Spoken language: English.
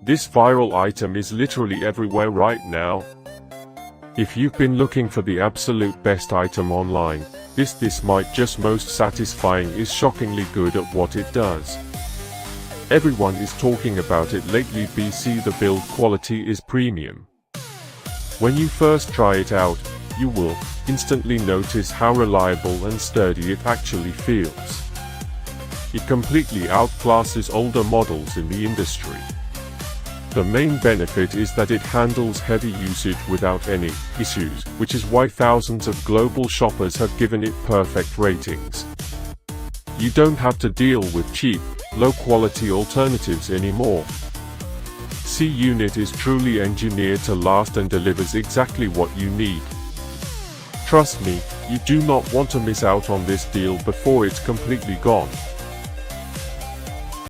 This viral item is literally everywhere right now. If you've been looking for the absolute best item online, this might just most satisfying is shockingly good at what it does. Everyone is talking about it lately. BC the build quality is premium. When you first try it out, you will instantly notice how reliable and sturdy it actually feels. It completely outclasses older models in the industry. The main benefit is that it handles heavy usage without any issues, which is why thousands of global shoppers have given it perfect ratings. You don't have to deal with cheap, low-quality alternatives anymore. C-Unit is truly engineered to last and delivers exactly what you need. Trust me, you do not want to miss out on this deal before it's completely gone.